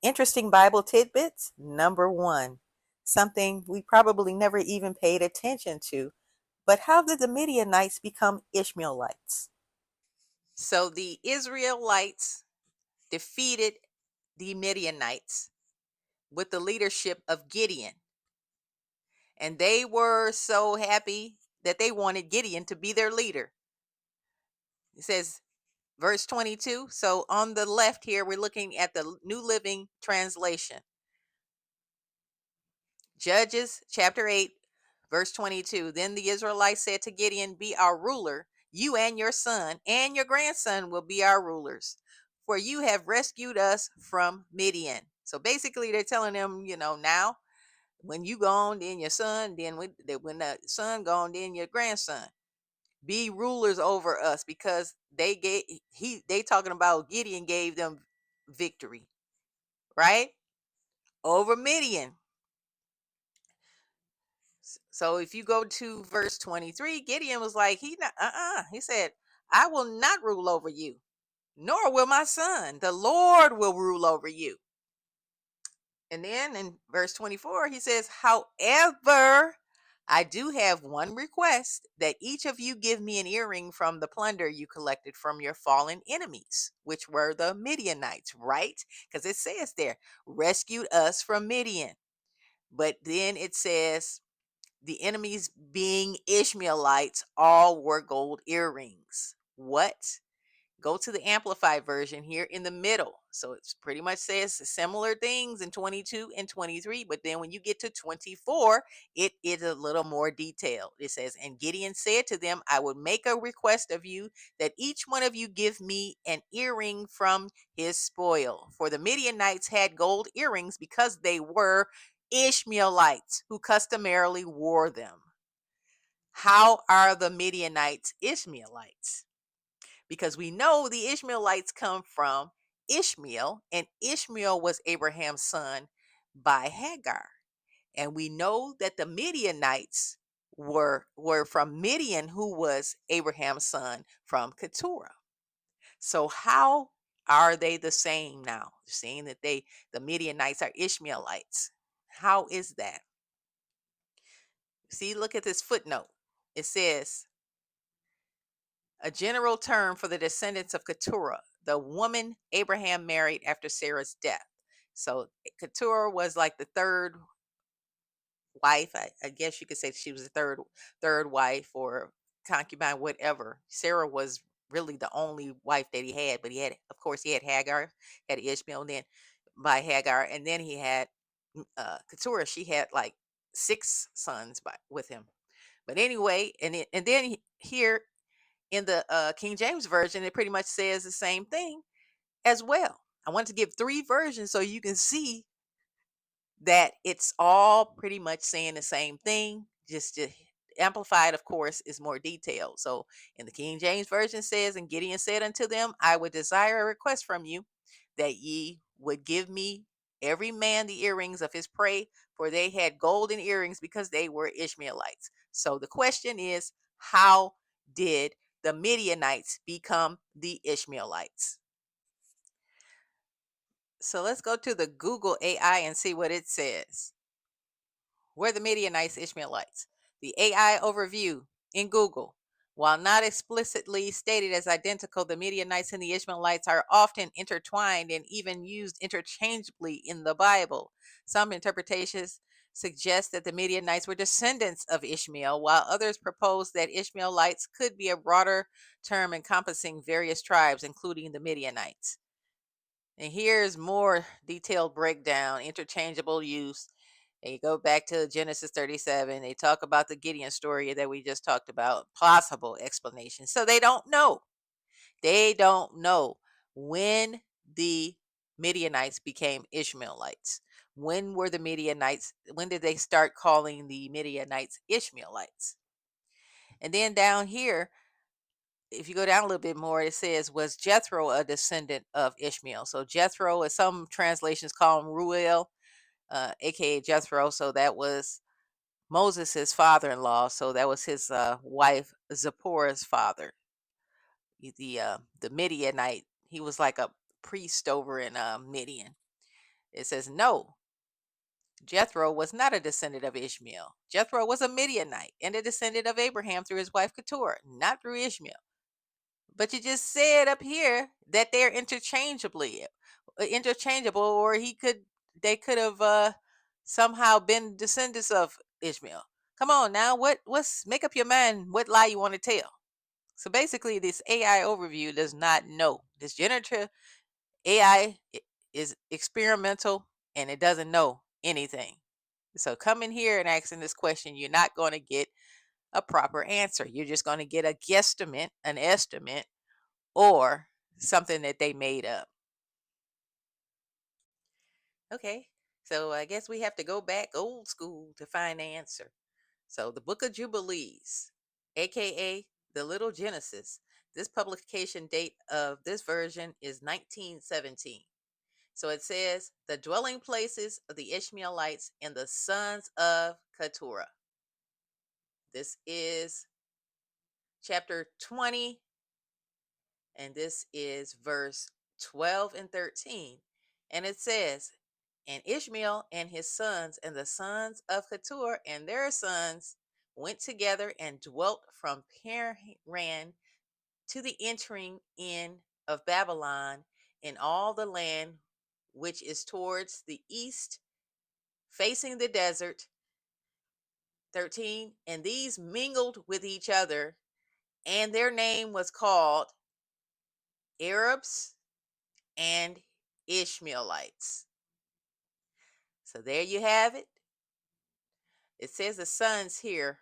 Interesting Bible tidbits. Number one, something we probably never even paid attention to. But how did the Midianites become Ishmaelites? So the Israelites defeated the Midianites with the leadership of Gideon. And they were so happy that they wanted Gideon to be their leader. It says, verse 22. So on the left here, we're looking at the New Living Translation. Judges chapter 8, verse 22. Then the Israelites said to Gideon, "Be our ruler. You and your son and your grandson will be our rulers, for you have rescued us from Midian." So basically, they're telling them, now when you gone, then your son, then when the son gone, then your grandson be rulers over us, because they talking about Gideon gave them victory, right, over Midian. So if you go to verse 23, Gideon was like, he said, "I will not rule over you, nor will my son. The Lord will rule over you." And then in verse 24, he says, "However, I do have one request, that each of you give me an earring from the plunder you collected from your fallen enemies," which were the Midianites, right? Because it says there, rescued us from Midian. But then it says, the enemies being Ishmaelites all wore gold earrings. What? Go to the amplified version here in the middle. So it's pretty much says similar things in 22 and 23, but then when you get to 24, it is a little more detailed. It says, "And Gideon said to them, I would make a request of you, that each one of you give me an earring from his spoil." For the Midianites had gold earrings because they were Ishmaelites who customarily wore them. How are the Midianites Ishmaelites? Because we know the Ishmaelites come from Ishmael, and Ishmael was Abraham's son by Hagar. And we know that the Midianites were from Midian, who was Abraham's son from Keturah. So how are they the same now? Seeing that the Midianites are Ishmaelites. How is that? See, look at this footnote. It says, a general term for the descendants of Keturah, the woman Abraham married after Sarah's death. So Keturah was like the third wife. I guess you could say she was the third wife or concubine, whatever. Sarah was really the only wife that he had, but of course, he had Hagar, had Ishmael, and then by Hagar, and then he had Keturah. She had like 6 sons with him. But anyway, and then here in the King James version, it pretty much says the same thing as well. I want to give 3 versions so you can see that it's all pretty much saying the same thing. Just amplified, of course, is more detailed. So in the King James version says, "And Gideon said unto them, I would desire a request from you, that ye would give me every man the earrings of his prey, for they had golden earrings because they were Ishmaelites." So the question is, how did the Midianites become the Ishmaelites? So let's go to the Google AI and see what it says. Were the Midianites Ishmaelites? The AI overview in Google. While not explicitly stated as identical, the Midianites and the Ishmaelites are often intertwined and even used interchangeably in the Bible. Some interpretations suggest that the Midianites were descendants of Ishmael, while others propose that Ishmaelites could be a broader term encompassing various tribes, including the Midianites. And here's more detailed breakdown, interchangeable use. They go back to Genesis 37. They talk about the Gideon story that we just talked about, possible explanation. So they don't know. They don't know when the Midianites became Ishmaelites. When were the Midianites? When did they start calling the Midianites Ishmaelites? And then down here, if you go down a little bit more, it says, "Was Jethro a descendant of Ishmael?" So Jethro, as some translations call him, Ruel, aka Jethro. So that was Moses' father-in-law. So that was his wife Zipporah's father. The Midianite. He was like a priest over in Midian. It says, no, Jethro was not a descendant of Ishmael. Jethro was a Midianite and a descendant of Abraham through his wife Keturah, not through Ishmael. But you just said up here that they're interchangeable, or they could have somehow been descendants of Ishmael. Come on now, what's make up your mind what lie you want to tell. So basically, this AI overview does not know. This generative AI is experimental and it doesn't know anything. So coming here and asking this question, you're not going to get a proper answer. You're just going to get a guesstimate, an estimate, or something that they made up. Okay, so I guess we have to go back old school to find the answer. So the Book of Jubilees, aka the Little Genesis, this publication date of this version is 1917. So it says the dwelling places of the Ishmaelites and the sons of Keturah. This is chapter 20, and this is verse 12 and 13. And it says, and Ishmael and his sons and the sons of Keturah and their sons went together and dwelt from Paran to the entering in of Babylon in all the land which is towards the east, facing the desert. 13. And these mingled with each other, and their name was called Arabs and Ishmaelites. So there you have it. It says the sons here,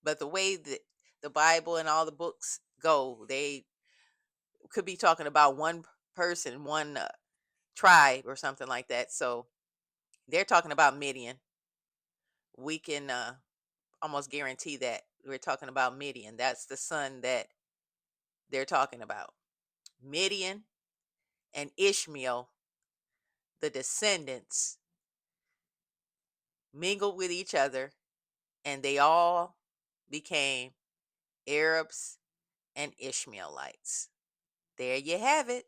but the way that the Bible and all the books go, they could be talking about one person, one tribe or something like that. So they're talking about Midian. We can almost guarantee that we're talking about Midian. That's the son that they're talking about. Midian and Ishmael, the descendants, mingled with each other and they all became Arabs and Ishmaelites. There you have it.